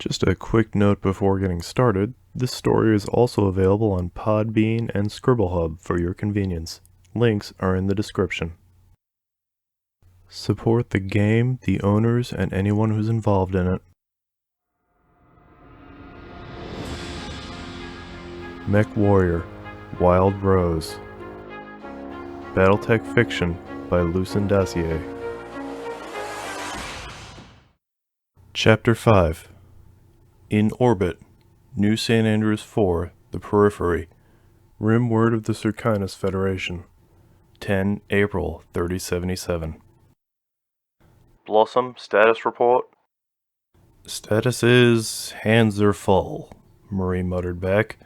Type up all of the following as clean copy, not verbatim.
Just a quick note before getting started, this story is also available on Podbean and ScribbleHub for your convenience. Links are in the description. Support the game, the owners, and anyone who's involved in it. MechWarrior, Wild Rose. Battletech Fiction by Lucien Dacier. Chapter 5. In Orbit, New St. Andrews 4, the Periphery. Rimward of the Circinus Federation. 10 April 3077. Blossom, status report? Status is, hands are full, Marie muttered back.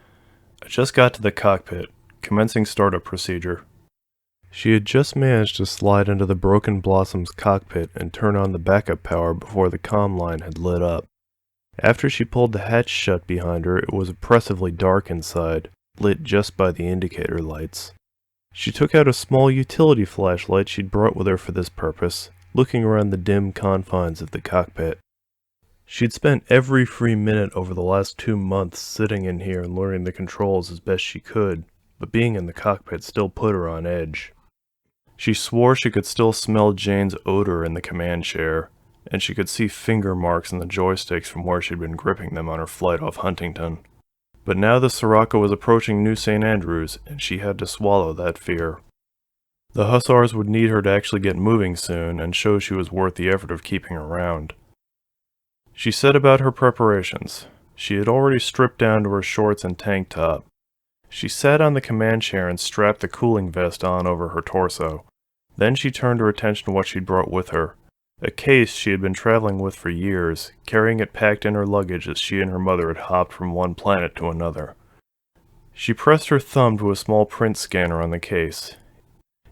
I just got to the cockpit, commencing startup procedure. She had just managed to slide into the Broken Blossom's cockpit and turn on the backup power before the comm line had lit up. After she pulled the hatch shut behind her, it was oppressively dark inside, lit just by the indicator lights. She took out a small utility flashlight she'd brought with her for this purpose, looking around the dim confines of the cockpit. She'd spent every free minute over the last 2 months sitting in here and learning the controls as best she could, but being in the cockpit still put her on edge. She swore she could still smell Jane's odor in the command chair, and she could see finger marks in the joysticks from where she'd been gripping them on her flight off Huntington. But now the Sirocco was approaching New St. Andrews, and she had to swallow that fear. The Hussars would need her to actually get moving soon and show she was worth the effort of keeping around. She set about her preparations. She had already stripped down to her shorts and tank top. She sat on the command chair and strapped the cooling vest on over her torso. Then she turned her attention to what she'd brought with her. A case she had been traveling with for years, carrying it packed in her luggage as she and her mother had hopped from one planet to another. She pressed her thumb to a small print scanner on the case.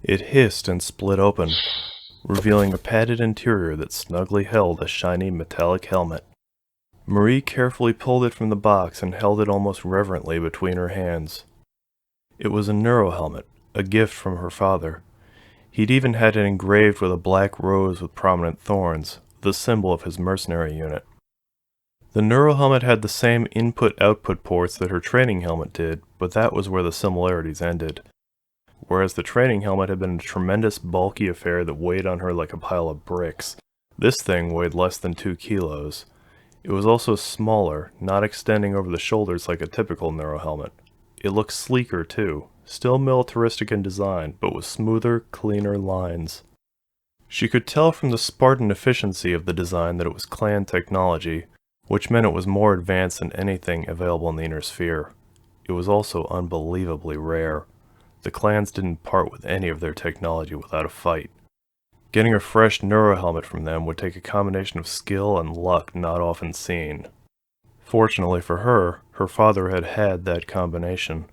It hissed and split open, revealing a padded interior that snugly held a shiny metallic helmet. Marie carefully pulled it from the box and held it almost reverently between her hands. It was a neurohelmet, a gift from her father. He'd even had it engraved with a black rose with prominent thorns, the symbol of his mercenary unit. The neurohelmet had the same input-output ports that her training helmet did, but that was where the similarities ended. Whereas the training helmet had been a tremendous bulky affair that weighed on her like a pile of bricks, this thing weighed less than 2 kilos. It was also smaller, not extending over the shoulders like a typical neurohelmet. It looked sleeker too, still militaristic in design, but with smoother, cleaner lines. She could tell from the Spartan efficiency of the design that it was clan technology, which meant it was more advanced than anything available in the Inner Sphere. It was also unbelievably rare. The clans didn't part with any of their technology without a fight. Getting a fresh neurohelmet from them would take a combination of skill and luck not often seen. Fortunately for her, her father had had that combination.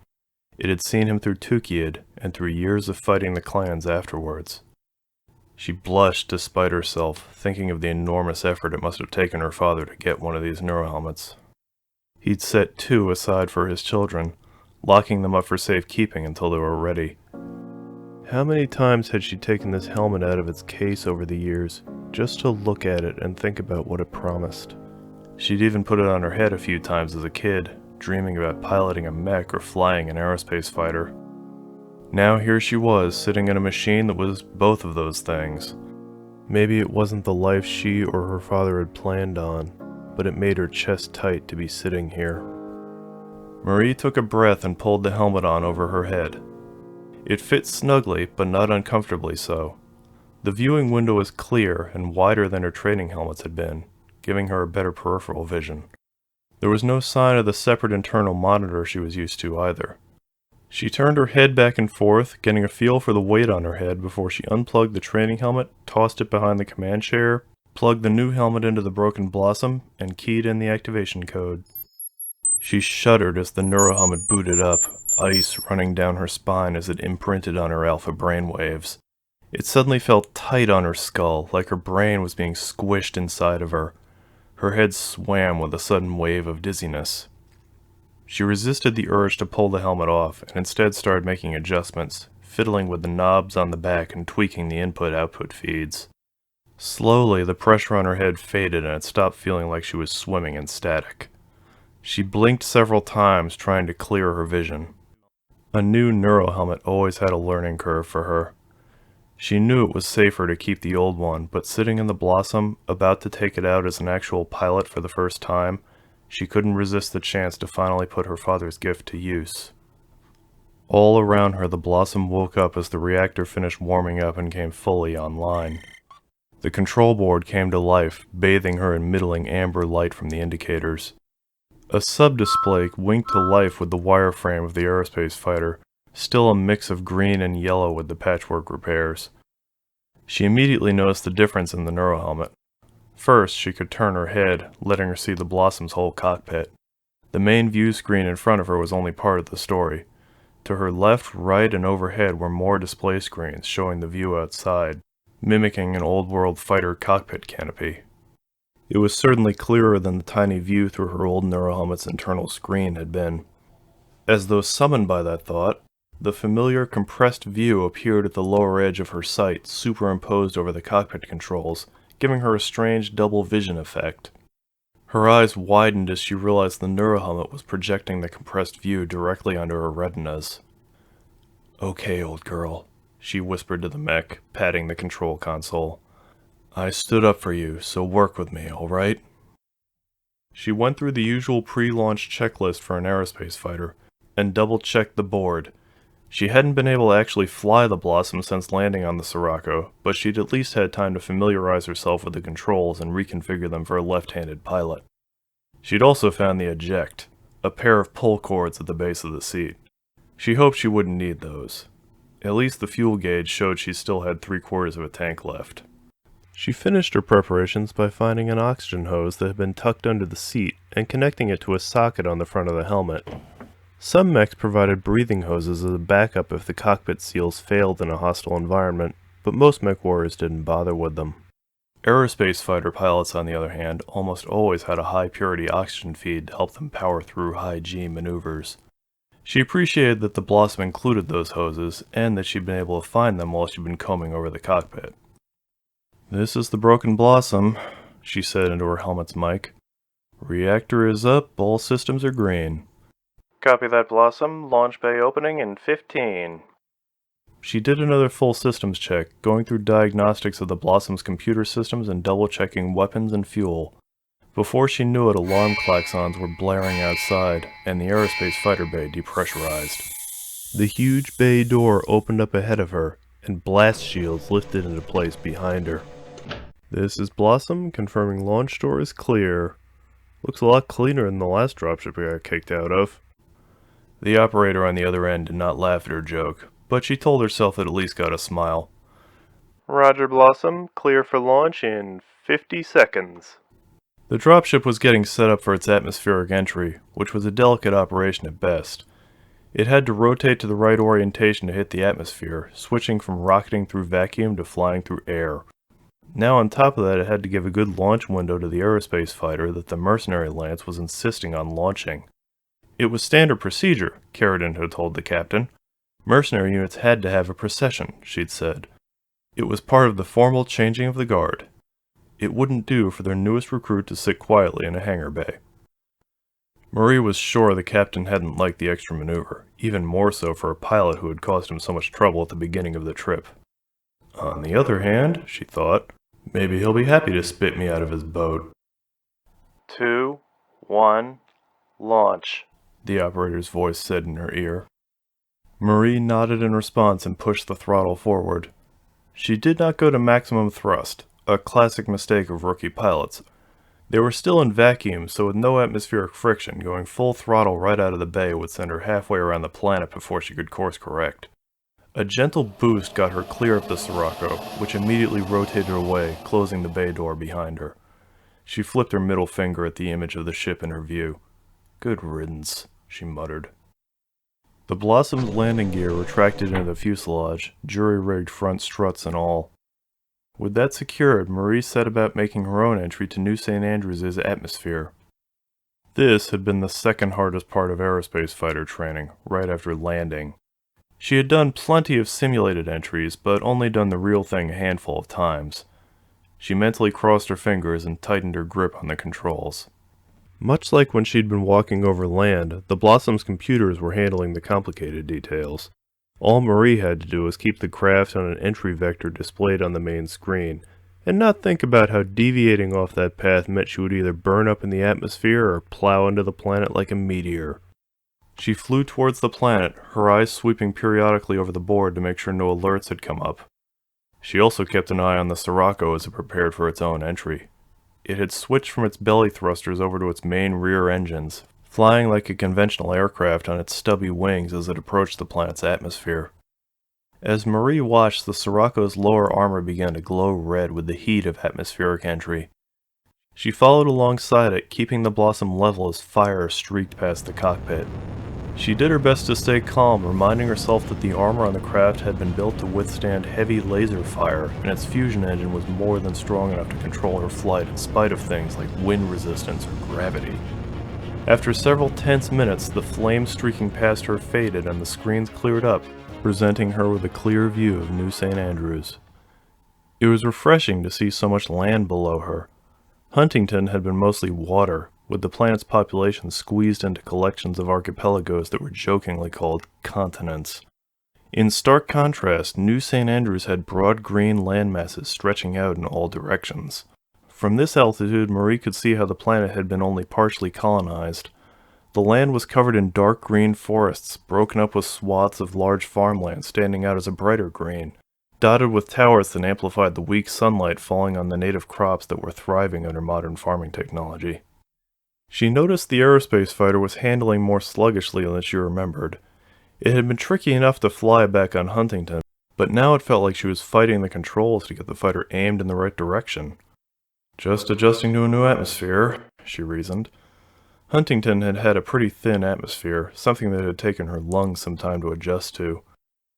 It had seen him through Tukiad and through years of fighting the clans afterwards. She blushed despite herself, thinking of the enormous effort it must have taken her father to get one of these neurohelmets. He'd set 2 aside for his children, locking them up for safekeeping until they were ready. How many times had she taken this helmet out of its case over the years, just to look at it and think about what it promised? She'd even put it on her head a few times as a kid, dreaming about piloting a mech or flying an aerospace fighter. Now here she was, sitting in a machine that was both of those things. Maybe it wasn't the life she or her father had planned on, but it made her chest tight to be sitting here. Marie took a breath and pulled the helmet on over her head. It fit snugly, but not uncomfortably so. The viewing window was clear and wider than her training helmets had been, giving her a better peripheral vision. There was no sign of the separate internal monitor she was used to either. She turned her head back and forth, getting a feel for the weight on her head before she unplugged the training helmet, tossed it behind the command chair, plugged the new helmet into the Broken Blossom, and keyed in the activation code. She shuddered as the neurohelmet booted up, ice running down her spine as it imprinted on her alpha brainwaves. It suddenly felt tight on her skull, like her brain was being squished inside of her. Her head swam with a sudden wave of dizziness. She resisted the urge to pull the helmet off, and instead started making adjustments, fiddling with the knobs on the back and tweaking the input-output feeds. Slowly, the pressure on her head faded and it stopped feeling like she was swimming in static. She blinked several times, trying to clear her vision. A new neurohelmet always had a learning curve for her. She knew it was safer to keep the old one, but sitting in the Blossom, about to take it out as an actual pilot for the first time, she couldn't resist the chance to finally put her father's gift to use. All around her, the Blossom woke up as the reactor finished warming up and came fully online. The control board came to life, bathing her in middling amber light from the indicators. A sub-display winked to life with the wireframe of the aerospace fighter, still a mix of green and yellow with the patchwork repairs. She immediately noticed the difference in the neurohelmet. First, she could turn her head, letting her see the Blossom's whole cockpit. The main view screen in front of her was only part of the story. To her left, right, and overhead were more display screens showing the view outside, mimicking an old-world fighter cockpit canopy. It was certainly clearer than the tiny view through her old neurohelmet's internal screen had been. As though summoned by that thought, the familiar compressed view appeared at the lower edge of her sight, superimposed over the cockpit controls, giving her a strange double vision effect. Her eyes widened as she realized the neurohelmet was projecting the compressed view directly onto her retinas. "Okay, old girl," she whispered to the mech, patting the control console. "I stood up for you, so work with me, all right?" She went through the usual pre-launch checklist for an aerospace fighter, and double-checked the board. She hadn't been able to actually fly the Blossom since landing on the Sirocco, but she'd at least had time to familiarize herself with the controls and reconfigure them for a left-handed pilot. She'd also found the eject, a pair of pull cords at the base of the seat. She hoped she wouldn't need those. At least the fuel gauge showed she still had 3/4 of a tank left. She finished her preparations by finding an oxygen hose that had been tucked under the seat and connecting it to a socket on the front of the helmet. Some mechs provided breathing hoses as a backup if the cockpit seals failed in a hostile environment, but most MechWarriors didn't bother with them. Aerospace fighter pilots, on the other hand, almost always had a high-purity oxygen feed to help them power through high-G maneuvers. She appreciated that the Blossom included those hoses, and that she'd been able to find them while she'd been combing over the cockpit. "This is the Broken Blossom," she said into her helmet's mic. "Reactor is up, all systems are green." "Copy that, Blossom. Launch bay opening in 15. She did another full systems check, going through diagnostics of the Blossom's computer systems and double-checking weapons and fuel. Before she knew it, alarm klaxons were blaring outside, and the aerospace fighter bay depressurized. The huge bay door opened up ahead of her, and blast shields lifted into place behind her. "This is Blossom, confirming launch door is clear. Looks a lot cleaner than the last dropship we got kicked out of." The operator on the other end did not laugh at her joke, but she told herself it at least got a smile. "Roger, Blossom. Clear for launch in 50 seconds. The dropship was getting set up for its atmospheric entry, which was a delicate operation at best. It had to rotate to the right orientation to hit the atmosphere, switching from rocketing through vacuum to flying through air. Now on top of that, it had to give a good launch window to the aerospace fighter that the mercenary Lance was insisting on launching. It was standard procedure, Carradine had told the captain. Mercenary units had to have a procession, she'd said. It was part of the formal changing of the guard. It wouldn't do for their newest recruit to sit quietly in a hangar bay. Marie was sure the captain hadn't liked the extra maneuver, even more so for a pilot who had caused him so much trouble at the beginning of the trip. On the other hand, she thought, maybe he'll be happy to spit me out of his boat. 2, 1, launch, the operator's voice said in her ear. Marie nodded in response and pushed the throttle forward. She did not go to maximum thrust, a classic mistake of rookie pilots. They were still in vacuum, so with no atmospheric friction, going full throttle right out of the bay would send her halfway around the planet before she could course correct. A gentle boost got her clear of the Sirocco, which immediately rotated away, closing the bay door behind her. She flipped her middle finger at the image of the ship in her view. Good riddance, she muttered. The Blossom's landing gear retracted into the fuselage, jury-rigged front struts and all. With that secured, Marie set about making her own entry to New St. Andrews' atmosphere. This had been the second hardest part of aerospace fighter training, right after landing. She had done plenty of simulated entries, but only done the real thing a handful of times. She mentally crossed her fingers and tightened her grip on the controls. Much like when she'd been walking over land, the Blossom's computers were handling the complicated details. All Marie had to do was keep the craft on an entry vector displayed on the main screen, and not think about how deviating off that path meant she would either burn up in the atmosphere or plow into the planet like a meteor. She flew towards the planet, her eyes sweeping periodically over the board to make sure no alerts had come up. She also kept an eye on the Sirocco as it prepared for its own entry. It had switched from its belly thrusters over to its main rear engines, flying like a conventional aircraft on its stubby wings as it approached the planet's atmosphere. As Marie watched, the Sirocco's lower armor began to glow red with the heat of atmospheric entry. She followed alongside it, keeping the Blossom level as fire streaked past the cockpit. She did her best to stay calm, reminding herself that the armor on the craft had been built to withstand heavy laser fire, and its fusion engine was more than strong enough to control her flight in spite of things like wind resistance or gravity. After several tense minutes, the flame streaking past her faded and the screens cleared up, presenting her with a clear view of New St. Andrews. It was refreshing to see so much land below her. Huntington had been mostly water, with the planet's population squeezed into collections of archipelagos that were jokingly called continents. In stark contrast, New St. Andrews had broad green landmasses stretching out in all directions. From this altitude, Marie could see how the planet had been only partially colonized. The land was covered in dark green forests, broken up with swaths of large farmland standing out as a brighter green, dotted with towers that amplified the weak sunlight falling on the native crops that were thriving under modern farming technology. She noticed the aerospace fighter was handling more sluggishly than she remembered. It had been tricky enough to fly back on Huntington, but now it felt like she was fighting the controls to get the fighter aimed in the right direction. Just adjusting to a new atmosphere, she reasoned. Huntington had had a pretty thin atmosphere, something that had taken her lungs some time to adjust to.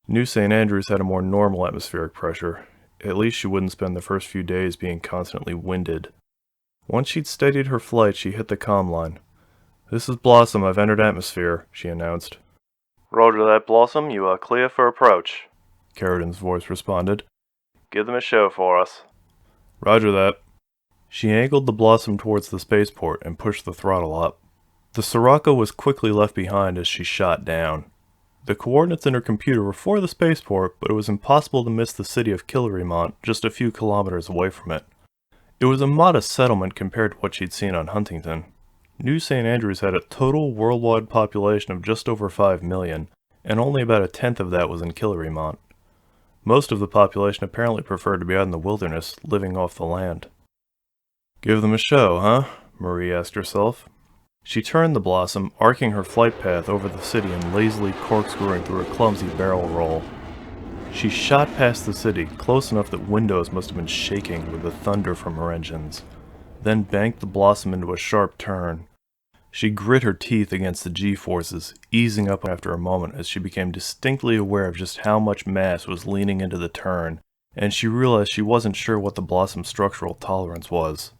New St. Andrews had a more normal atmospheric pressure. At least she wouldn't spend the first few days being constantly winded. Once she'd steadied her flight, she hit the comm line. "This is Blossom, I've entered atmosphere," she announced. "Roger that, Blossom, you are clear for approach," Carradin's voice responded. "Give them a show for us." "Roger that." She angled the Blossom towards the spaceport and pushed the throttle up. The Sirocco was quickly left behind as she shot down. The coordinates in her computer were for the spaceport, but it was impossible to miss the city of Killarymont, just a few kilometers away from it. It was a modest settlement compared to what she'd seen on Huntington. New St. Andrews had a total worldwide population of just over 5 million, and only about a tenth of that was in Killarymont. Most of the population apparently preferred to be out in the wilderness, living off the land. "Give them a show, huh?" Marie asked herself. She turned the Blossom, arcing her flight path over the city and lazily corkscrewing through a clumsy barrel roll. She shot past the city, close enough that windows must have been shaking with the thunder from her engines, then banked the Blossom into a sharp turn. She grit her teeth against the G-forces, easing up after a moment as she became distinctly aware of just how much mass was leaning into the turn, and she realized she wasn't sure what the Blossom's structural tolerance was.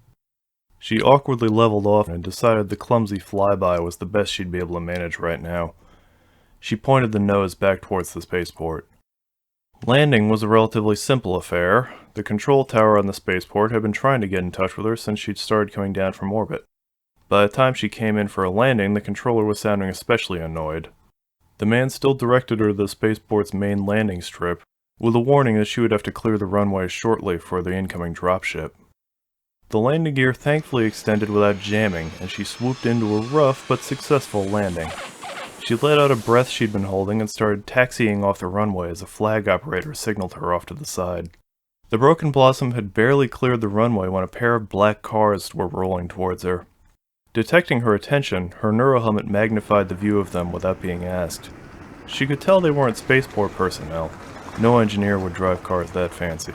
She awkwardly leveled off and decided the clumsy flyby was the best she'd be able to manage right now. She pointed the nose back towards the spaceport. Landing was a relatively simple affair. The control tower on the spaceport had been trying to get in touch with her since she'd started coming down from orbit. By the time she came in for a landing, the controller was sounding especially annoyed. The man still directed her to the spaceport's main landing strip, with a warning that she would have to clear the runway shortly for the incoming dropship. The landing gear thankfully extended without jamming, and she swooped into a rough but successful landing. She let out a breath she'd been holding and started taxiing off the runway as a flag operator signaled her off to the side. The broken Blossom had barely cleared the runway when a pair of black cars were rolling towards her. Detecting her attention, her neurohelmet magnified the view of them without being asked. She could tell they weren't spaceport personnel. No engineer would drive cars that fancy.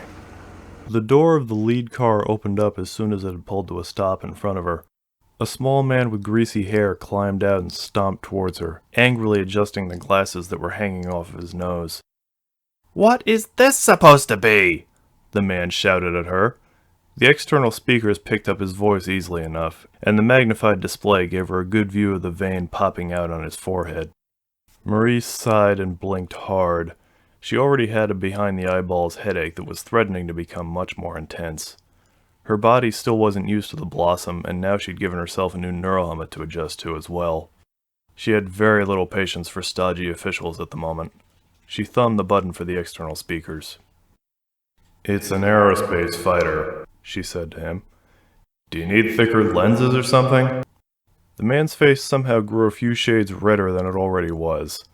The door of the lead car opened up as soon as it had pulled to a stop in front of her. A small man with greasy hair climbed out and stomped towards her, angrily adjusting the glasses that were hanging off of his nose. "What is this supposed to be?" the man shouted at her. The external speakers picked up his voice easily enough, and the magnified display gave her a good view of the vein popping out on his forehead. Marie sighed and blinked hard. She already had a behind-the-eyeballs headache that was threatening to become much more intense. Her body still wasn't used to the Blossom, and now she'd given herself a new neurohelmet to adjust to as well. She had very little patience for stodgy officials at the moment. She thumbed the button for the external speakers. "It's an aerospace fighter," she said to him. "Do you need thicker lenses or something?" The man's face somehow grew a few shades redder than it already was.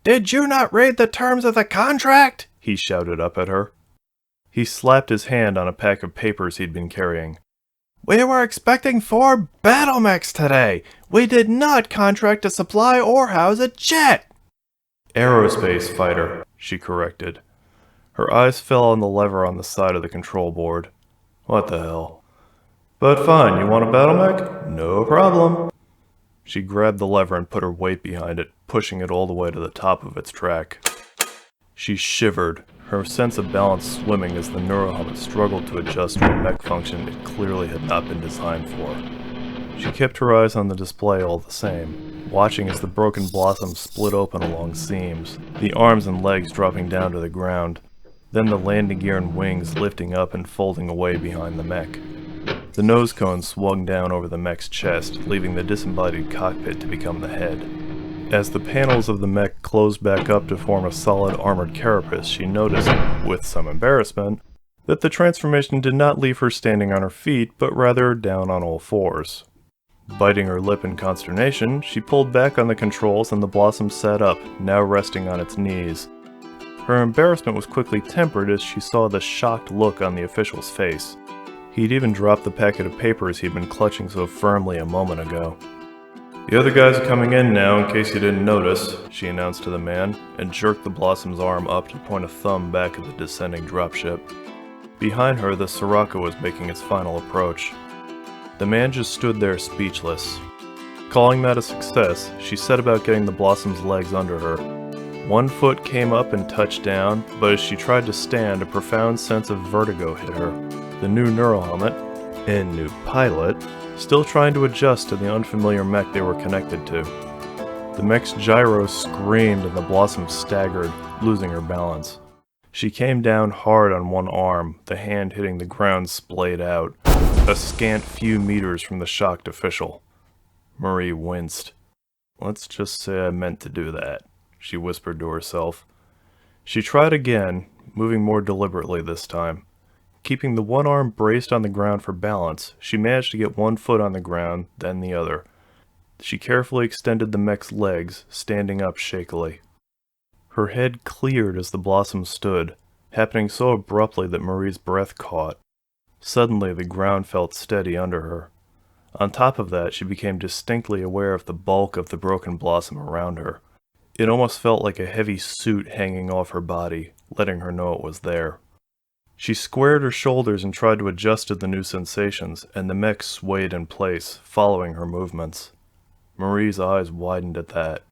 "Did you not read the terms of the contract?" he shouted up at her. He slapped his hand on a pack of papers he'd been carrying. "We were expecting 4 battle mechs today. We did not contract to supply or house a jet." "Aerospace fighter," she corrected. Her eyes fell on the lever on the side of the control board. What the hell? "But fine, you want a battle mech? No problem." She grabbed the lever and put her weight behind it, pushing it all the way to the top of its track. She shivered, her sense of balance swimming as the neurohelmet struggled to adjust to a mech function it clearly had not been designed for. She kept her eyes on the display all the same, watching as the broken Blossom split open along seams, the arms and legs dropping down to the ground, then the landing gear and wings lifting up and folding away behind the mech. The nose cone swung down over the mech's chest, leaving the disembodied cockpit to become the head. As the panels of the mech closed back up to form a solid armored carapace, she noticed, with some embarrassment, that the transformation did not leave her standing on her feet, but rather down on all fours. Biting her lip in consternation, she pulled back on the controls and the Blossom sat up, now resting on its knees. Her embarrassment was quickly tempered as she saw the shocked look on the official's face. He'd even dropped the packet of papers he'd been clutching so firmly a moment ago. "The other guys are coming in now, in case you didn't notice," she announced to the man, and jerked the Blossom's arm up to point a thumb back at the descending dropship. Behind her, the Sirocco was making its final approach. The man just stood there speechless. Calling that a success, she set about getting the Blossom's legs under her. One foot came up and touched down, but as she tried to stand, a profound sense of vertigo hit her. The new neurohelmet, and new pilot, still trying to adjust to the unfamiliar mech they were connected to. The mech's gyro screamed and the Blossom staggered, losing her balance. She came down hard on one arm, the hand hitting the ground splayed out, a scant few meters from the shocked official. Marie winced. "Let's just say I meant to do that," she whispered to herself. She tried again, moving more deliberately this time. Keeping the one arm braced on the ground for balance, she managed to get one foot on the ground, then the other. She carefully extended the mech's legs, standing up shakily. Her head cleared as the Blossom stood, happening so abruptly that Marie's breath caught. Suddenly the ground felt steady under her. On top of that, she became distinctly aware of the bulk of the broken Blossom around her. It almost felt like a heavy suit hanging off her body, letting her know it was there. She squared her shoulders and tried to adjust to the new sensations, and the mech swayed in place, following her movements. Marie's eyes widened at that.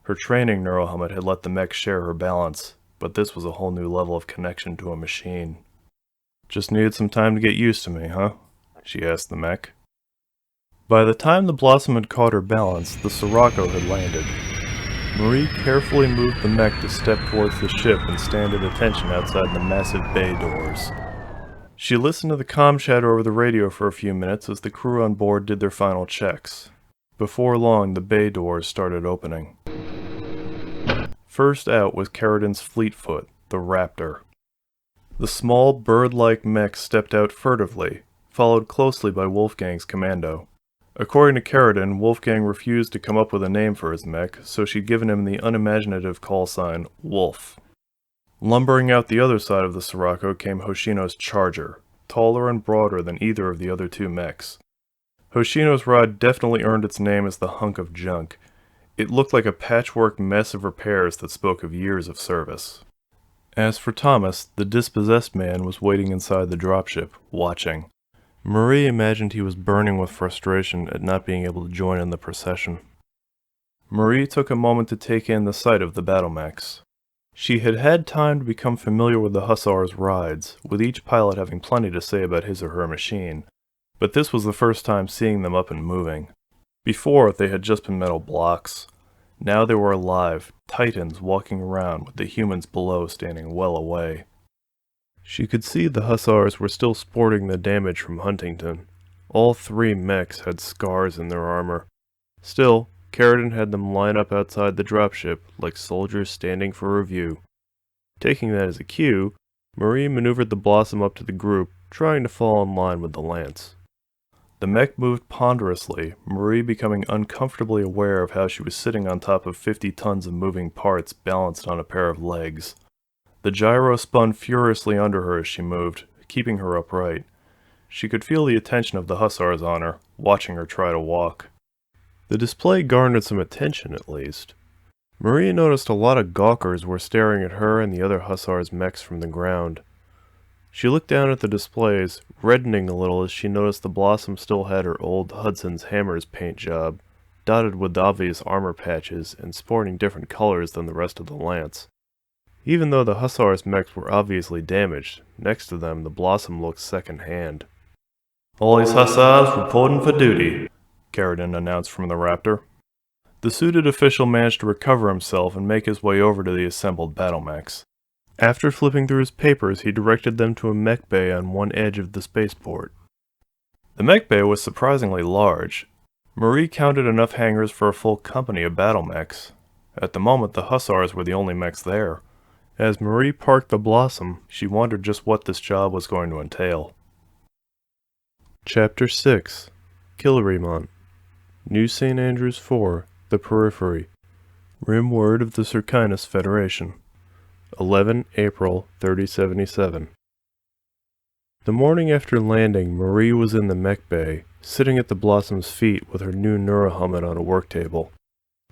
Her training neurohelmet had let the mech share her balance, but this was a whole new level of connection to a machine. "Just needed some time to get used to me, huh?" she asked the mech. By the time the Blossom had caught her balance, the Sirocco had landed. Marie carefully moved the mech to step towards the ship and stand at attention outside the massive bay doors. She listened to the comm chatter over the radio for a few minutes as the crew on board did their final checks. Before long, the bay doors started opening. First out was Carradin's Fleetfoot, the Raptor. The small, bird-like mech stepped out furtively, followed closely by Wolfgang's commando. According to Carradin, Wolfgang refused to come up with a name for his mech, so she'd given him the unimaginative call sign, Wolf. Lumbering out the other side of the Sirocco came Hoshino's Charger, taller and broader than either of the other two mechs. Hoshino's ride definitely earned its name as the hunk of junk. It looked like a patchwork mess of repairs that spoke of years of service. As for Thomas, the dispossessed man was waiting inside the dropship, watching. Marie imagined he was burning with frustration at not being able to join in the procession. Marie took a moment to take in the sight of the battle mechs. She had had time to become familiar with the Hussars' rides, with each pilot having plenty to say about his or her machine, but this was the first time seeing them up and moving. Before, they had just been metal blocks. Now they were alive, titans walking around with the humans below standing well away. She could see the hussars were still sporting the damage from Huntington. All 3 mechs had scars in their armor. Still, Carradine had them line up outside the dropship like soldiers standing for review. Taking that as a cue, Marie maneuvered the Blossom up to the group, trying to fall in line with the lance. The mech moved ponderously, Marie becoming uncomfortably aware of how she was sitting on top of 50 tons of moving parts balanced on a pair of legs. The gyro spun furiously under her as she moved, keeping her upright. She could feel the attention of the hussars on her, watching her try to walk. The display garnered some attention, at least. Marie noticed a lot of gawkers were staring at her and the other hussars' mechs from the ground. She looked down at the displays, reddening a little as she noticed the Blossom still had her old Hudson's Hammers paint job, dotted with obvious armor patches and sporting different colors than the rest of the lance. Even though the hussars' mechs were obviously damaged, next to them the Blossom looked second-hand. "All these hussars reporting for duty," Carradine announced from the Raptor. The suited official managed to recover himself and make his way over to the assembled battle mechs. After flipping through his papers, he directed them to a mech bay on one edge of the spaceport. The mech bay was surprisingly large. Marie counted enough hangars for a full company of battle mechs. At the moment, the hussars were the only mechs there. As Marie parked the Blossom, she wondered just what this job was going to entail. Chapter 6 Killeremont New St. Andrews 4 The Periphery Rim Word of the Circinus Federation 11 April 3077 The morning after landing, Marie was in the mech bay, sitting at the Blossom's feet with her new neurohelmet on a work table.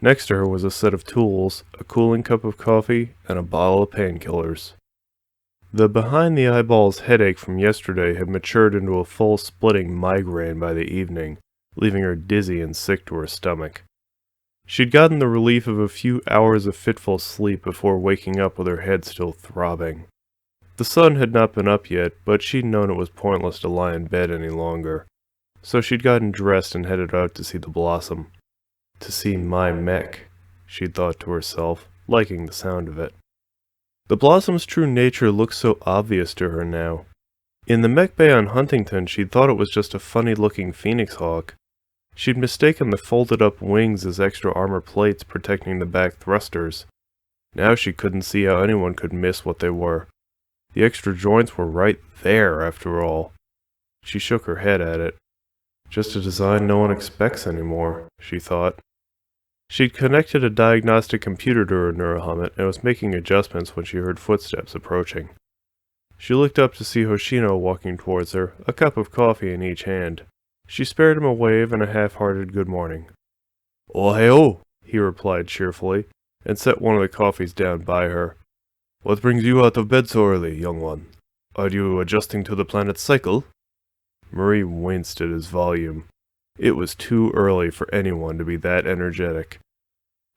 Next to her was a set of tools, a cooling cup of coffee, and a bottle of painkillers. The behind-the-eyeballs headache from yesterday had matured into a full splitting migraine by the evening, leaving her dizzy and sick to her stomach. She'd gotten the relief of a few hours of fitful sleep before waking up with her head still throbbing. The sun had not been up yet, but she'd known it was pointless to lie in bed any longer. So she'd gotten dressed and headed out to see the Blossom. To see my mech, she'd thought to herself, liking the sound of it. The Blossom's true nature looked so obvious to her now. In the mech bay on Huntington, she'd thought it was just a funny-looking phoenix hawk. She'd mistaken the folded-up wings as extra armor plates protecting the back thrusters. Now she couldn't see how anyone could miss what they were. The extra joints were right there, after all. She shook her head at it. Just a design no one expects anymore, she thought. She'd connected a diagnostic computer to her neurohelmet and was making adjustments when she heard footsteps approaching. She looked up to see Hoshino walking towards her, a cup of coffee in each hand. She spared him a wave and a half-hearted good morning. "Oh-hey-oh," he replied cheerfully, and set one of the coffees down by her. "What brings you out of bed so early, young one? Are you adjusting to the planet's cycle?" Marie winced at his volume. It was too early for anyone to be that energetic.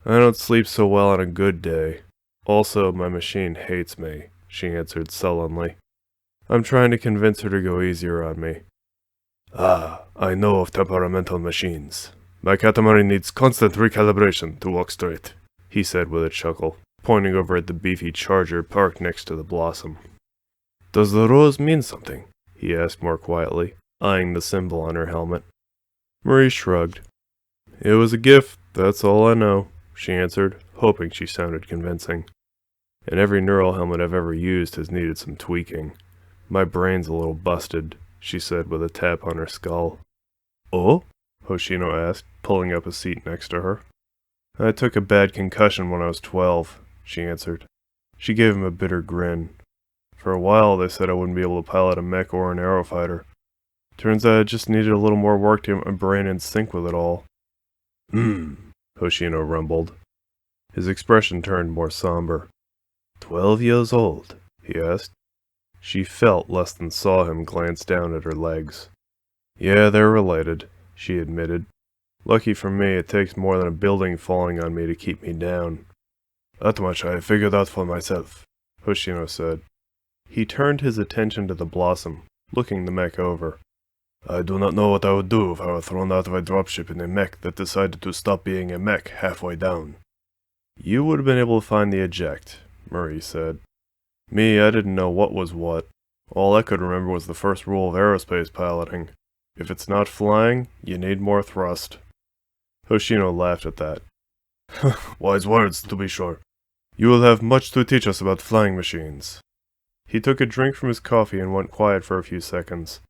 "I don't sleep so well on a good day. Also, my machine hates me," she answered sullenly. "I'm trying to convince her to go easier on me." "Ah, I know of temperamental machines. My catamaran needs constant recalibration to walk straight," he said with a chuckle, pointing over at the beefy Charger parked next to the Blossom. "Does the rose mean something?" he asked more quietly, eyeing the symbol on her helmet. Marie shrugged. "It was a gift, that's all I know," she answered, hoping she sounded convincing. "And every neural helmet I've ever used has needed some tweaking. My brain's a little busted," she said with a tap on her skull. "Oh?" Hoshino asked, pulling up a seat next to her. "I took a bad concussion when I was 12, she answered. She gave him a bitter grin. "For a while they said I wouldn't be able to pilot a mech or an aerofighter. Turns out I just needed a little more work to get my brain in sync with it all." Hoshino rumbled. His expression turned more somber. 12 years old?" he asked. She felt less than saw him glance down at her legs. "Yeah, they're related," she admitted. "Lucky for me, it takes more than a building falling on me to keep me down." "That much I figured out for myself," Hoshino said. He turned his attention to the Blossom, looking the mech over. "I do not know what I would do if I were thrown out of a dropship in a mech that decided to stop being a mech halfway down." "You would have been able to find the eject," Marie said. "Me, I didn't know what was what. All I could remember was the first rule of aerospace piloting. If it's not flying, you need more thrust. Hoshino laughed at that. Wise words, to be sure. You will have much to teach us about flying machines. He took a drink from his coffee and went quiet for a few seconds.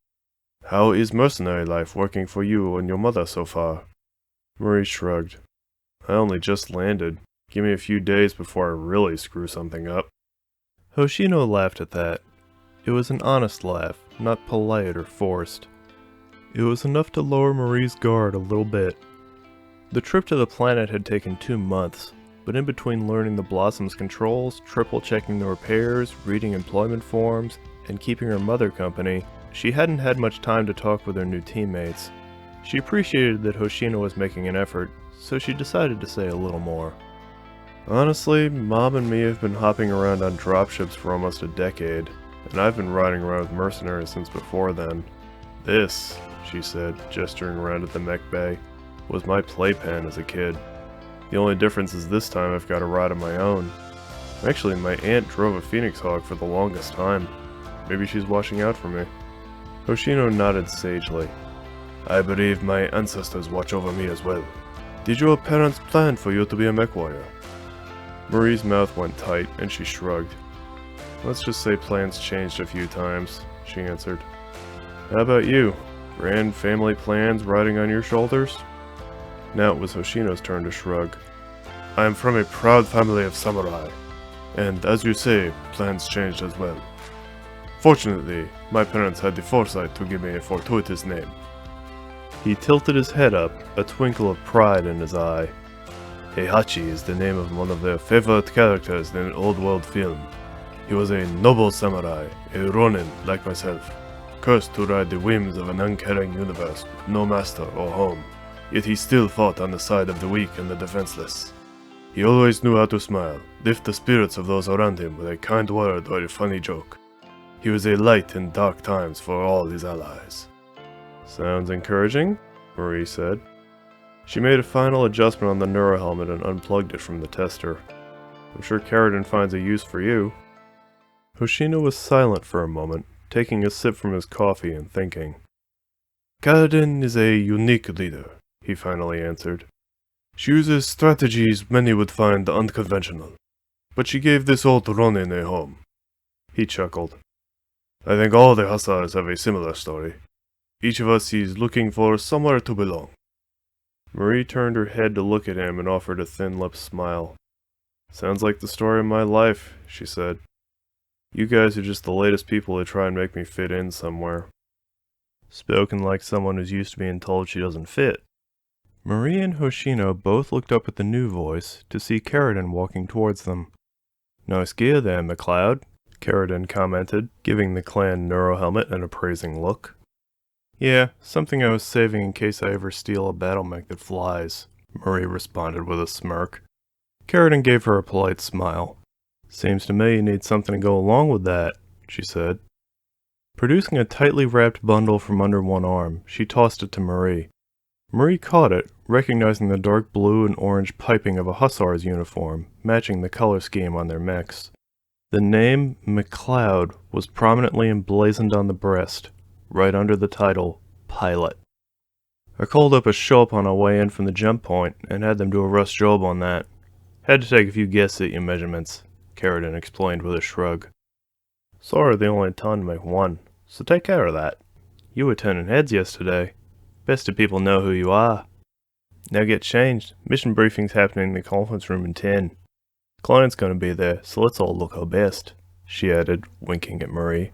How is mercenary life working for you and your mother so far? Marie shrugged. I only just landed. Give me a few days before I really screw something up. Hoshino laughed at that. It was an honest laugh, not polite or forced. It was enough to lower Marie's guard a little bit. The trip to the planet had taken 2 months, but in between learning the Blossom's controls, triple-checking the repairs, reading employment forms, and keeping her mother company, she hadn't had much time to talk with her new teammates. She appreciated that Hoshino was making an effort, so she decided to say a little more. Honestly, Mom and me have been hopping around on dropships for almost a decade, and I've been riding around with mercenaries since before then. This, she said, gesturing around at the mech bay, was my playpen as a kid. The only difference is this time I've got a ride of my own. Actually, my aunt drove a Phoenix Hawk for the longest time. Maybe she's watching out for me. Hoshino nodded sagely. I believe my ancestors watch over me as well. Did your parents plan for you to be a McCloud? Marie's mouth went tight, and she shrugged. Let's just say plans changed a few times, she answered. How about you? Grand family plans riding on your shoulders? Now it was Hoshino's turn to shrug. I am from a proud family of samurai, and as you say, plans changed as well. Fortunately, my parents had the foresight to give me a fortuitous name. He tilted his head up, a twinkle of pride in his eye. Heihachi is the name of one of their favorite characters in an old world film. He was a noble samurai, a ronin like myself, cursed to ride the whims of an uncaring universe with no master or home. Yet he still fought on the side of the weak and the defenseless. He always knew how to smile, lift the spirits of those around him with a kind word or a funny joke. He was a light in dark times for all his allies. Sounds encouraging, Marie said. She made a final adjustment on the neurohelmet and unplugged it from the tester. I'm sure Karadin finds a use for you. Hoshino was silent for a moment, taking a sip from his coffee and thinking. Karadin is a unique leader, he finally answered. She uses strategies many would find unconventional, but she gave this old Ronin a home. He chuckled. I think all the Hussars have a similar story. Each of us is looking for somewhere to belong. Marie turned her head to look at him and offered a thin-lipped smile. Sounds like the story of my life, she said. You guys are just the latest people who try and make me fit in somewhere. Spoken like someone who's used to being told she doesn't fit. Marie and Hoshino both looked up at the new voice to see Karadin walking towards them. Nice gear there, McCloud, Karadin commented, giving the clan neurohelmet an appraising look. Yeah, something I was saving in case I ever steal a battle mech that flies, Marie responded with a smirk. Karadin gave her a polite smile. Seems to me you need something to go along with that, she said. Producing a tightly wrapped bundle from under one arm, she tossed it to Marie. Marie caught it, recognizing the dark blue and orange piping of a hussar's uniform, matching the color scheme on their mechs. The name McCloud was prominently emblazoned on the breast, right under the title, Pilot. I called up a shop on our way in from the jump point and had them do a rush job on that. Had to take a few guesses at your measurements, Karadin explained with a shrug. Sorry they only ton to make one, so take care of that. You were turning heads yesterday. Best of people know who you are. Now get changed. Mission briefing's happening in the conference room in 10. Client's gonna be there, so let's all look our best, she added, winking at Marie.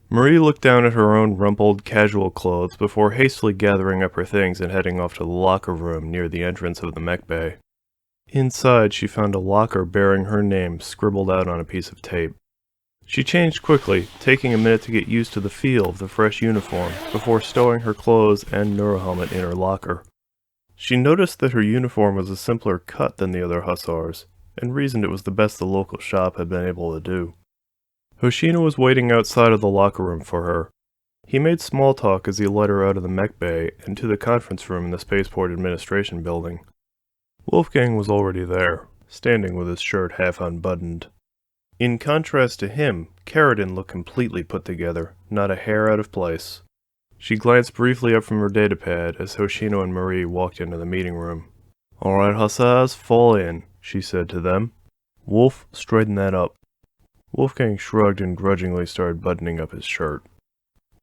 Marie looked down at her own rumpled, casual clothes before hastily gathering up her things and heading off to the locker room near the entrance of the mech bay. Inside, she found a locker bearing her name scribbled out on a piece of tape. She changed quickly, taking a minute to get used to the feel of the fresh uniform before stowing her clothes and neurohelmet in her locker. She noticed that her uniform was a simpler cut than the other hussars, and reasoned it was the best the local shop had been able to do. Hoshino was waiting outside of the locker room for her. He made small talk as he led her out of the mech bay and to the conference room in the Spaceport Administration building. Wolfgang was already there, standing with his shirt half unbuttoned. In contrast to him, Carradine looked completely put together, not a hair out of place. She glanced briefly up from her datapad as Hoshino and Marie walked into the meeting room. "All right, hussars, fall in," she said to them. "Wolf, straighten that up." Wolfgang shrugged and grudgingly started buttoning up his shirt.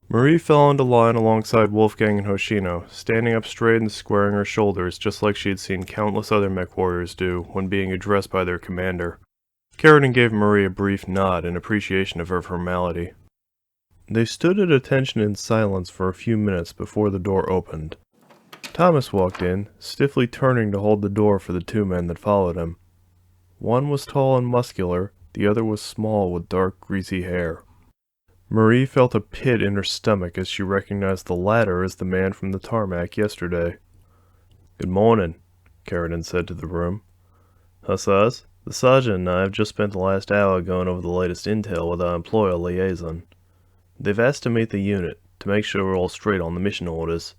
Marie fell into line alongside Wolfgang and Hoshino, standing up straight and squaring her shoulders just like she had seen countless other mech warriors do when being addressed by their commander. Carradine gave Marie a brief nod in appreciation of her formality. They stood at attention in silence for a few minutes before the door opened. Thomas walked in, stiffly turning to hold the door for the two men that followed him. One was tall and muscular, the other was small with dark, greasy hair. Marie felt a pit in her stomach as she recognized the latter as the man from the tarmac yesterday. "Good morning," Carradine said to the room. "Hussars, the sergeant and I have just spent the last hour going over the latest intel with our employer liaison. They've asked to meet the unit, to make sure we're all straight on the mission orders."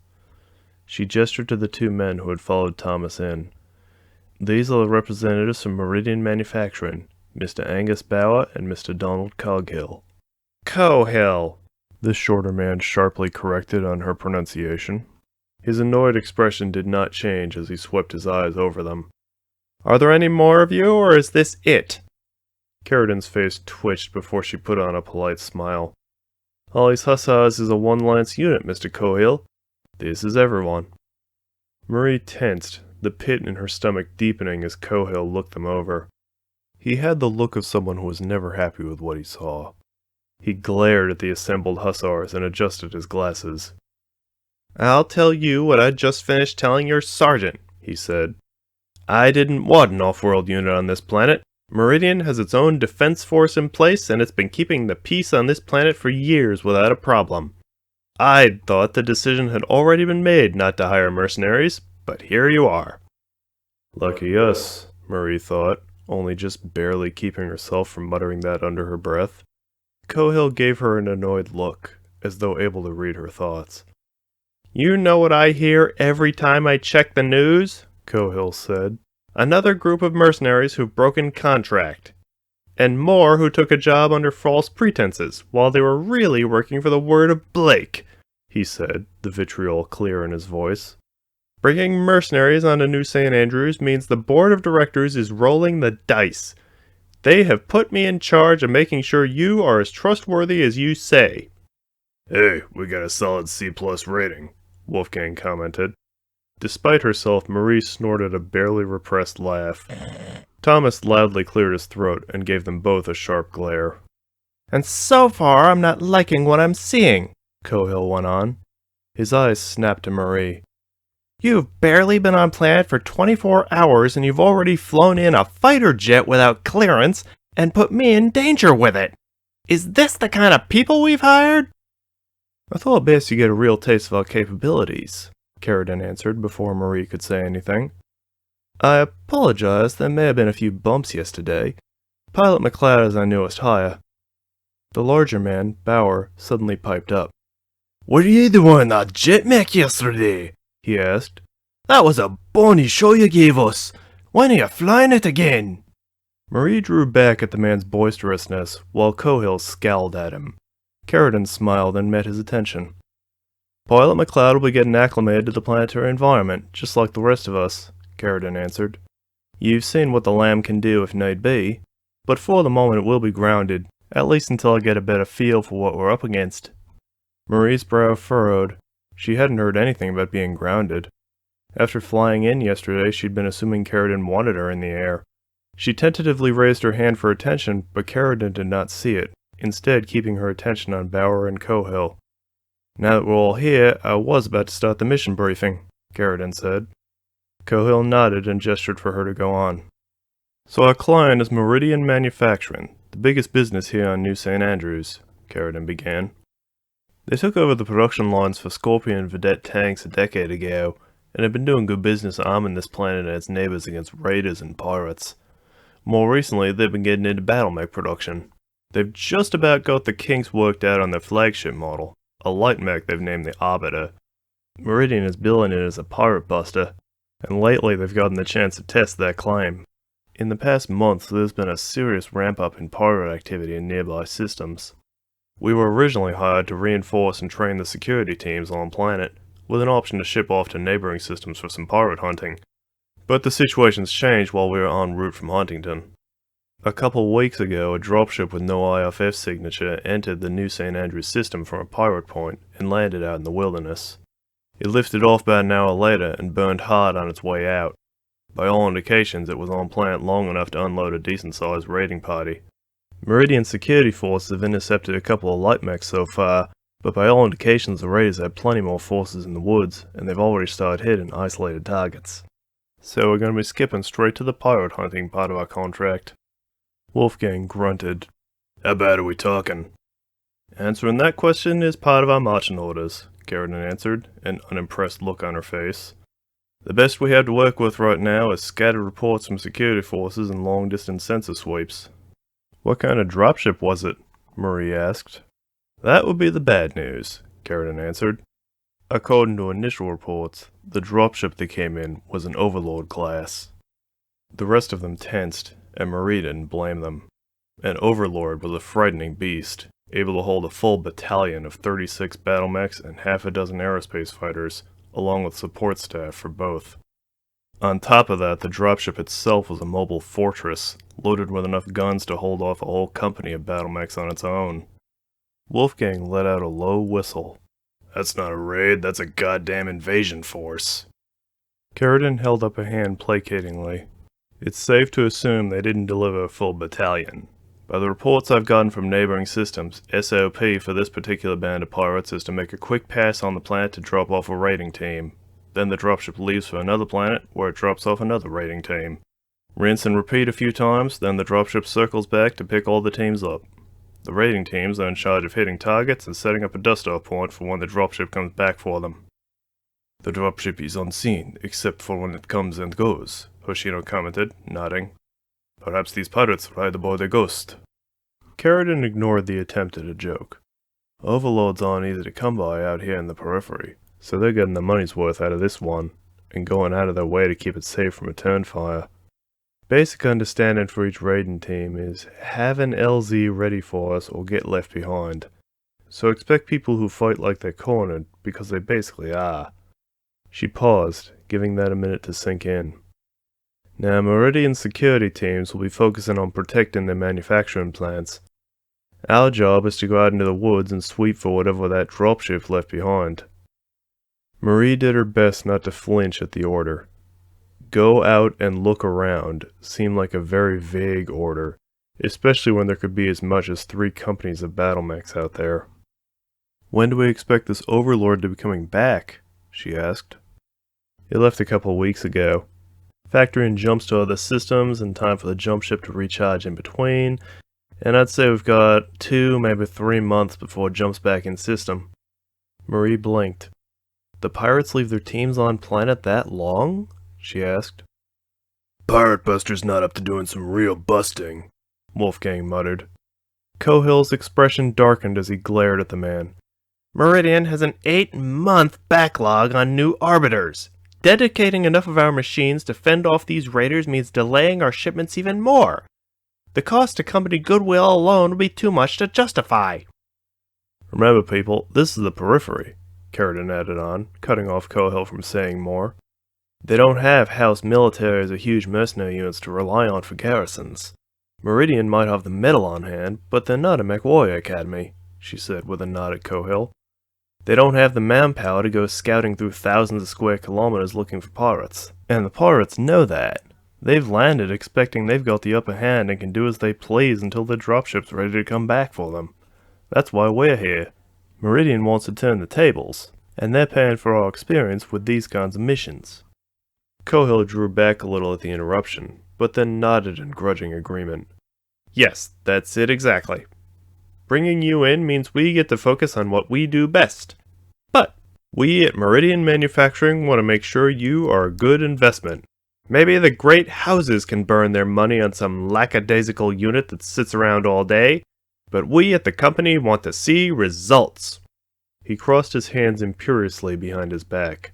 She gestured to the two men who had followed Thomas in. "These are the representatives from Meridian Manufacturing, Mr. Angus Bauer and Mr. Donald Coghill." "Cohill," the shorter man sharply corrected on her pronunciation. His annoyed expression did not change as he swept his eyes over them. "Are there any more of you, or is this it?" Carradine's face twitched before she put on a polite smile. "Ollie's Hussars is a one-lance unit, Mr. Cohill. This is everyone." Marie tensed, the pit in her stomach deepening as Cohill looked them over. He had the look of someone who was never happy with what he saw. He glared at the assembled hussars and adjusted his glasses. "I'll tell you what I just finished telling your sergeant," he said. "I didn't want an off-world unit on this planet. Meridian has its own defense force in place, and it's been keeping the peace on this planet for years without a problem. I'd thought the decision had already been made not to hire mercenaries, but here you are." "Lucky us," Marie thought, only just barely keeping herself from muttering that under her breath. Cohill gave her an annoyed look, as though able to read her thoughts. "You know what I hear every time I check the news?" Cohill said. "Another group of mercenaries who've broken contract. And more who took a job under false pretenses, while they were really working for the word of Blake," he said, the vitriol clear in his voice. "Bringing mercenaries onto New St. Andrews means the board of directors is rolling the dice. They have put me in charge of making sure you are as trustworthy as you say." "Hey, we got a solid C+ rating," Wolfgang commented. Despite herself, Marie snorted a barely repressed laugh. Thomas loudly cleared his throat and gave them both a sharp glare. "And so far I'm not liking what I'm seeing," Cohill went on. His eyes snapped to Marie. "You've barely been on planet for 24 hours and you've already flown in a fighter jet without clearance and put me in danger with it. Is this the kind of people we've hired?" "I thought best you get a real taste of our capabilities," Carradine answered before Marie could say anything. "I apologize, there may have been a few bumps yesterday. Pilot McCloud is our newest hire." The larger man, Bauer, suddenly piped up. "What are you doing in that jet mech yesterday?" he asked. "That was a bonny show you gave us. When are you flying it again?" Marie drew back at the man's boisterousness, while Cohill scowled at him. Carradine smiled and met his attention. "Pilot McCloud will be getting acclimated to the planetary environment, just like the rest of us," Carradine answered. "You've seen what the Lamb can do if need be, but for the moment it will be grounded, at least until I get a better feel for what we're up against." Marie's brow furrowed. She hadn't heard anything about being grounded. After flying in yesterday, she'd been assuming Carradine wanted her in the air. She tentatively raised her hand for attention, but Carradine did not see it, instead keeping her attention on Bauer and Cohill. "Now that we're all here, I was about to start the mission briefing," Carradine said. Cohill nodded and gestured for her to go on. "So our client is Meridian Manufacturing, the biggest business here on New St. Andrews," Carradine began. "They took over the production lines for Scorpion and Vedette tanks a decade ago, and have been doing good business arming this planet and its neighbors against raiders and pirates. More recently, they've been getting into battle mech production. They've just about got the kinks worked out on their flagship model, a light mech they've named the Arbiter. Meridian is billing it as a pirate buster, and lately they've gotten the chance to test that claim. In the past month, there's been a serious ramp-up in pirate activity in nearby systems. We were originally hired to reinforce and train the security teams on planet, with an option to ship off to neighboring systems for some pirate hunting. But the situation's changed while we were en route from Huntington. A couple weeks ago, a dropship with no IFF signature entered the New St. Andrews system from a pirate point and landed out in the wilderness. It lifted off about an hour later and burned hard on its way out. By all indications, it was on planet long enough to unload a decent-sized raiding party. Meridian security forces have intercepted a couple of light mechs so far, but by all indications the raiders have plenty more forces in the woods, and they've already started hitting isolated targets. So we're going to be skipping straight to the pirate hunting part of our contract. Wolfgang grunted. How bad are we talking? Answering that question is part of our marching orders, Garrison answered, an unimpressed look on her face. The best we have to work with right now is scattered reports from security forces and long-distance sensor sweeps. What kind of dropship was it? Marie asked. That would be the bad news, Garrison answered. According to initial reports, the dropship that came in was an Overlord class. The rest of them tensed, and Marie didn't blame them. An Overlord was a frightening beast, able to hold a full battalion of 36 battle mechs and half a dozen aerospace fighters, along with support staff for both. On top of that, the dropship itself was a mobile fortress, loaded with enough guns to hold off a whole company of battle mechs on its own. Wolfgang let out a low whistle. That's not a raid, that's a goddamn invasion force. Carradine held up a hand placatingly. It's safe to assume they didn't deliver a full battalion. By the reports I've gotten from neighboring systems, SOP for this particular band of pirates is to make a quick pass on the planet to drop off a raiding team. Then the dropship leaves for another planet, where it drops off another raiding team. Rinse and repeat a few times, then the dropship circles back to pick all the teams up. The raiding teams are in charge of hitting targets and setting up a dust-off point for when the dropship comes back for them. The dropship is unseen, except for when it comes and goes, Hoshino commented, nodding. Perhaps these pirates ride aboard a ghost. Carradine ignored the attempt at a joke. Overlords aren't easy to come by out here in the periphery, so they're getting their money's worth out of this one, and going out of their way to keep it safe from return fire. Basic understanding for each raiding team is have an LZ ready for us or get left behind. So expect people who fight like they're cornered, because they basically are. She paused, giving that a minute to sink in. Now, Meridian security teams will be focusing on protecting their manufacturing plants. Our job is to go out into the woods and sweep for whatever that dropship left behind. Marie did her best not to flinch at the order. Go out and look around seemed like a very vague order, especially when there could be as much as 3 companies of battle mechs out there. When do we expect this Overlord to be coming back? She asked. It left a couple weeks ago. Factor in jumps to other systems and time for the jump ship to recharge in between, and I'd say we've got 2, maybe 3 months before it jumps back in system. Marie blinked. The pirates leave their teams on planet that long? She asked. Pirate Buster's not up to doing some real busting, Wolfgang muttered. Cohill's expression darkened as he glared at the man. Meridian has an 8-month backlog on new arbiters. Dedicating enough of our machines to fend off these raiders means delaying our shipments even more. The cost to company goodwill alone would be too much to justify. Remember, people, this is the periphery, Carradine added on, cutting off Cohill from saying more. They don't have house militaries or huge mercenary units to rely on for garrisons. Meridian might have the metal on hand, but they're not a McWarrior Academy, she said with a nod at Cohill. They don't have the manpower to go scouting through thousands of square kilometers looking for pirates. And the pirates know that. They've landed expecting they've got the upper hand and can do as they please until their dropship's ready to come back for them. That's why we're here. Meridian wants to turn the tables, and they're paying for our experience with these kinds of missions. Cohill drew back a little at the interruption, but then nodded in grudging agreement. Yes, that's it exactly. Bringing you in means we get to focus on what we do best. But we at Meridian Manufacturing want to make sure you are a good investment. Maybe the great houses can burn their money on some lackadaisical unit that sits around all day, but we at the company want to see results. He crossed his hands imperiously behind his back.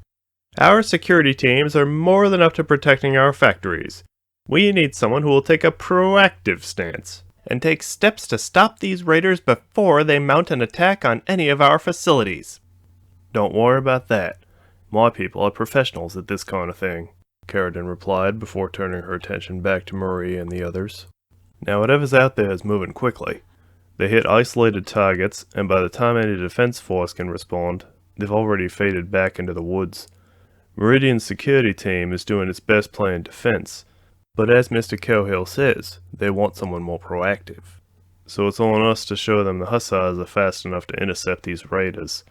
Our security teams are more than up to protecting our factories. We need someone who will take a proactive stance and take steps to stop these raiders before they mount an attack on any of our facilities. Don't worry about that. My people are professionals at this kind of thing, Carradine replied before turning her attention back to Marie and the others. Now whatever's out there is moving quickly. They hit isolated targets, and by the time any defense force can respond, they've already faded back into the woods. Meridian's security team is doing its best playing defense, but as Mr. Cohill says, they want someone more proactive. So it's on us to show them the hussars are fast enough to intercept these raiders.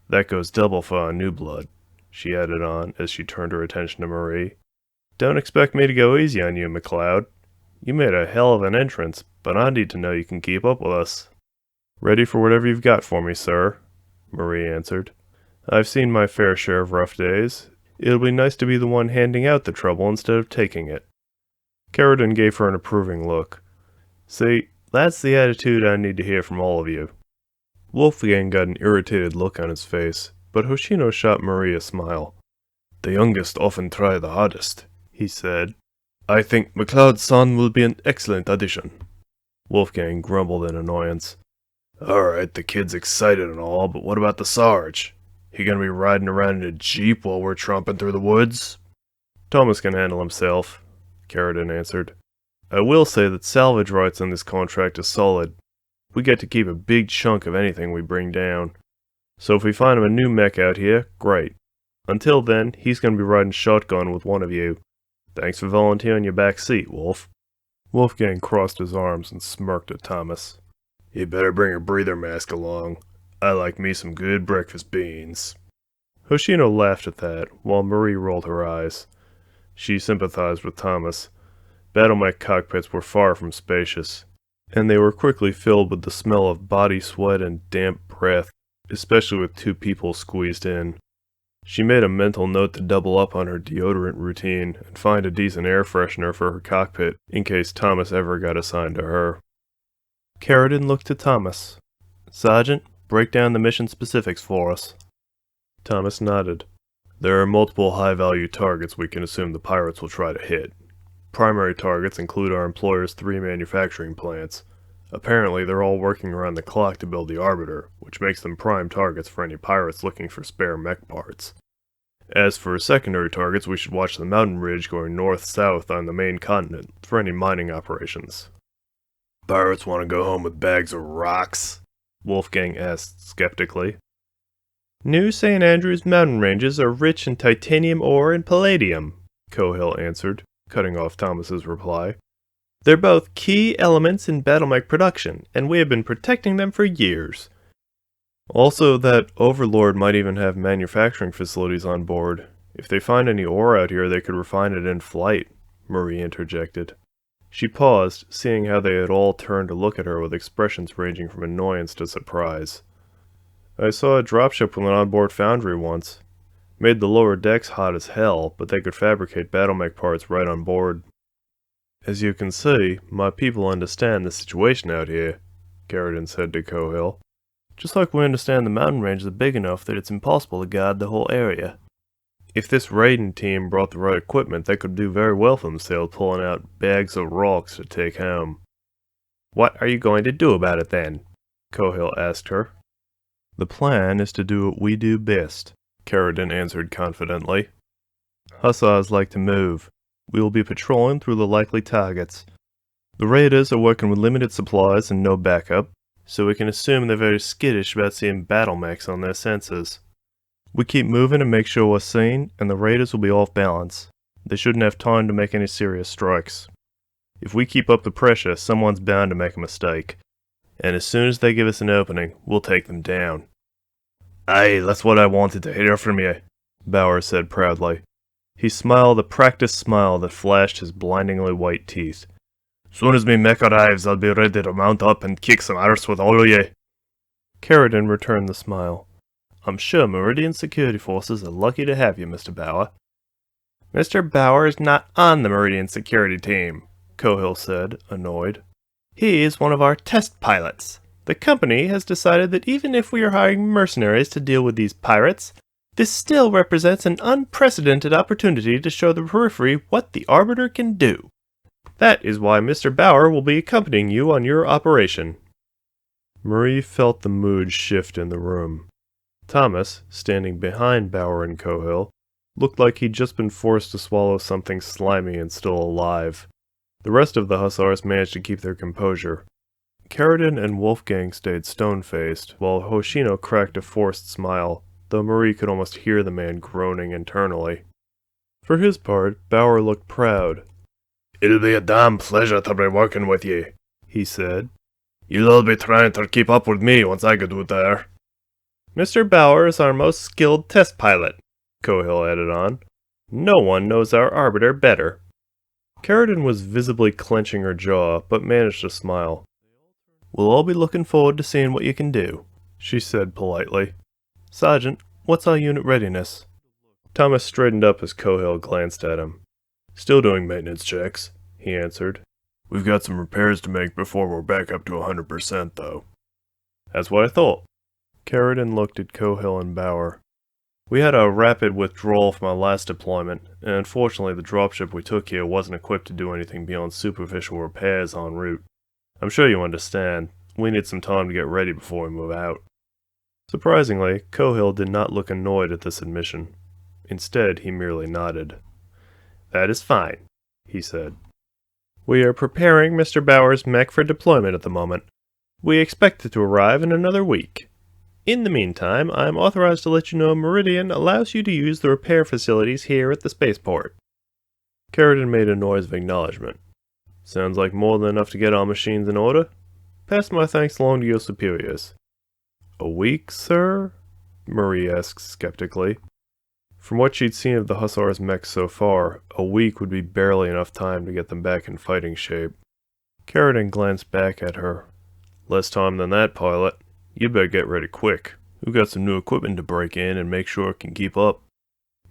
That goes double for our new blood, she added on as she turned her attention to Marie. Don't expect me to go easy on you, McCloud. You made a hell of an entrance, but I need to know you can keep up with us. Ready for whatever you've got for me, sir, Marie answered. I've seen my fair share of rough days. It'll be nice to be the one handing out the trouble instead of taking it. Carradine gave her an approving look. See, that's the attitude I need to hear from all of you. Wolfgang got an irritated look on his face, but Hoshino shot Marie a smile. The youngest often try the hardest, he said. I think McCloud's son will be an excellent addition. Wolfgang grumbled in annoyance. Alright, the kid's excited and all, but what about the Sarge? He gonna be riding around in a jeep while we're tromping through the woods? Thomas can handle himself, Carradine answered. I will say that salvage rights on this contract is solid. We get to keep a big chunk of anything we bring down. So if we find him a new mech out here, great. Until then, he's gonna be riding shotgun with one of you. Thanks for volunteering your back seat, Wolf. Wolfgang crossed his arms and smirked at Thomas. You better bring a breather mask along. I like me some good breakfast beans. Hoshino laughed at that, while Marie rolled her eyes. She sympathized with Thomas. Battlemech cockpits were far from spacious, and they were quickly filled with the smell of body sweat and damp breath, especially with two people squeezed in. She made a mental note to double up on her deodorant routine and find a decent air freshener for her cockpit in case Thomas ever got assigned to her. Carradine looked to Thomas. Sergeant, break down the mission specifics for us. Thomas nodded. There are multiple high-value targets we can assume the pirates will try to hit. Primary targets include our employer's 3 manufacturing plants. Apparently, they're all working around the clock to build the Arbiter, which makes them prime targets for any pirates looking for spare mech parts. As for secondary targets, we should watch the mountain ridge going north-south on the main continent for any mining operations. Pirates want to go home with bags of rocks? Wolfgang asked skeptically. New St. Andrews mountain ranges are rich in titanium ore and palladium, Cohill answered, cutting off Thomas's reply. They're both key elements in Battlemech production, and we have been protecting them for years. Also, that Overlord might even have manufacturing facilities on board. If they find any ore out here, they could refine it in flight, Marie interjected. She paused, seeing how they had all turned to look at her with expressions ranging from annoyance to surprise. I saw a dropship with an onboard foundry once. Made the lower decks hot as hell, but they could fabricate Battlemech parts right on board. As you can see, my people understand the situation out here, Carradine said to Cohill. Just like we understand the mountain ranges are big enough that it's impossible to guard the whole area. If this raiding team brought the right equipment, they could do very well for themselves pulling out bags of rocks to take home. What are you going to do about it then? Cohill asked her. The plan is to do what we do best, Carradine answered confidently. Hussars like to move. We will be patrolling through the likely targets. The raiders are working with limited supplies and no backup, so we can assume they're very skittish about seeing battlemechs on their sensors. We keep moving and make sure we're seen, and the raiders will be off balance. They shouldn't have time to make any serious strikes. If we keep up the pressure, someone's bound to make a mistake. And as soon as they give us an opening, we'll take them down. Aye, that's what I wanted to hear from you, Bauer said proudly. He smiled a practiced smile that flashed his blindingly white teeth. Soon as me mech arrives, I'll be ready to mount up and kick some arse with all of ye. Carradine returned the smile. I'm sure Meridian security forces are lucky to have you, Mr. Bauer. Mr. Bauer is not on the Meridian security team, Cohill said, annoyed. He is one of our test pilots. The company has decided that even if we are hiring mercenaries to deal with these pirates, this still represents an unprecedented opportunity to show the periphery what the Arbiter can do. That is why Mr. Bauer will be accompanying you on your operation. Marie felt the mood shift in the room. Thomas, standing behind Bauer and Cohill, looked like he'd just been forced to swallow something slimy and still alive. The rest of the hussars managed to keep their composure. Carradine and Wolfgang stayed stone-faced, while Hoshino cracked a forced smile, though Marie could almost hear the man groaning internally. For his part, Bauer looked proud. "It'll be a damn pleasure to be working with ye," he said. "You'll all be trying to keep up with me once I get out there." Mr. Bauer is our most skilled test pilot, Cohill added on. No one knows our arbiter better. Carradine was visibly clenching her jaw, but managed to smile. "We'll all be looking forward to seeing what you can do," she said politely. "Sergeant, what's our unit readiness?" Thomas straightened up as Cohill glanced at him. "Still doing maintenance checks," he answered. "We've got some repairs to make before we're back up to 100%, though." "That's what I thought." Carradine looked at Cohill and Bauer. "We had a rapid withdrawal from our last deployment, and unfortunately the dropship we took here wasn't equipped to do anything beyond superficial repairs en route. I'm sure you understand. We need some time to get ready before we move out." Surprisingly, Cohill did not look annoyed at this admission. Instead, he merely nodded. "That is fine," he said. "We are preparing Mr. Bauer's mech for deployment at the moment. We expect it to arrive in another week. In the meantime, I am authorized to let you know Meridian allows you to use the repair facilities here at the spaceport." Carradine made a noise of acknowledgement. "Sounds like more than enough to get our machines in order. Pass my thanks along to your superiors." "A week, sir?" Marie asked skeptically. From what she'd seen of the hussars' mechs so far, a week would be barely enough time to get them back in fighting shape. Carradine glanced back at her. "Less time than that, pilot. You better get ready quick. We've got some new equipment to break in and make sure it can keep up."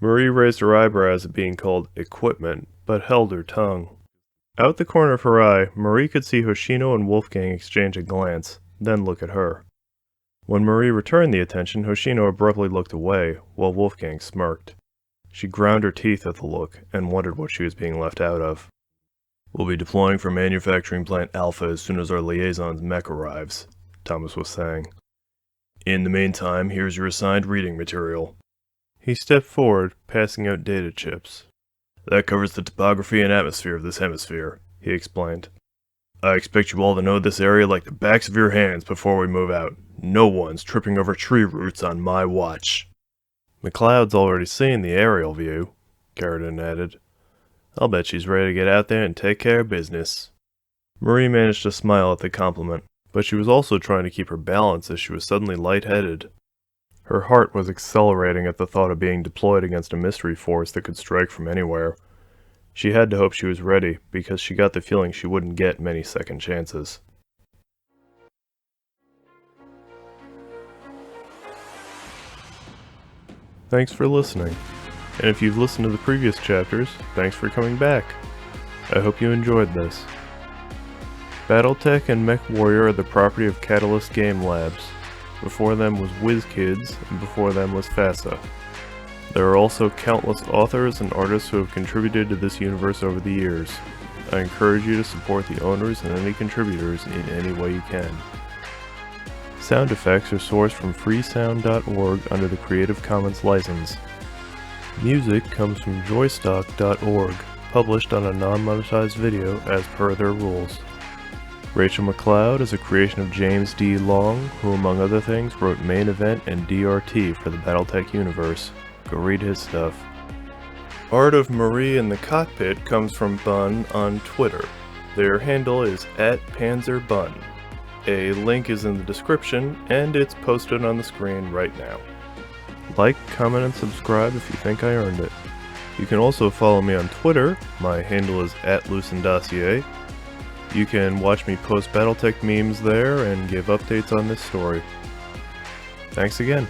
Marie raised her eyebrows at being called equipment, but held her tongue. Out the corner of her eye, Marie could see Hoshino and Wolfgang exchange a glance, then look at her. When Marie returned the attention, Hoshino abruptly looked away, while Wolfgang smirked. She ground her teeth at the look, and wondered what she was being left out of. "We'll be deploying for manufacturing plant Alpha as soon as our liaison's mech arrives," Thomas was saying. "In the meantime, here's your assigned reading material." He stepped forward, passing out data chips. "That covers the topography and atmosphere of this hemisphere," he explained. "I expect you all to know this area like the backs of your hands before we move out. No one's tripping over tree roots on my watch." "McCloud's already seen the aerial view," Carradine added. "I'll bet she's ready to get out there and take care of business." Marie managed to smile at the compliment, but she was also trying to keep her balance as she was suddenly lightheaded. Her heart was accelerating at the thought of being deployed against a mystery force that could strike from anywhere. She had to hope she was ready, because she got the feeling she wouldn't get many second chances. Thanks for listening, and if you've listened to the previous chapters, thanks for coming back. I hope you enjoyed this. Battletech and Mechwarrior are the property of Catalyst Game Labs. Before them was WizKids, and before them was FASA. There are also countless authors and artists who have contributed to this universe over the years. I encourage you to support the owners and any contributors in any way you can. Sound effects are sourced from freesound.org under the Creative Commons license. Music comes from joystock.org, published on a non-monetized video as per their rules. Rachel McCloud is a creation of James D. Long, who among other things wrote Main Event and DRT for the Battletech universe. Go read his stuff. Art of Marie in the Cockpit comes from Bun on Twitter. Their handle is @PanzerBun. A link is in the description, and it's posted on the screen right now. Like, comment, and subscribe if you think I earned it. You can also follow me on Twitter. My handle is @LucenDossier. You can watch me post Battletech memes there and give updates on this story. Thanks again.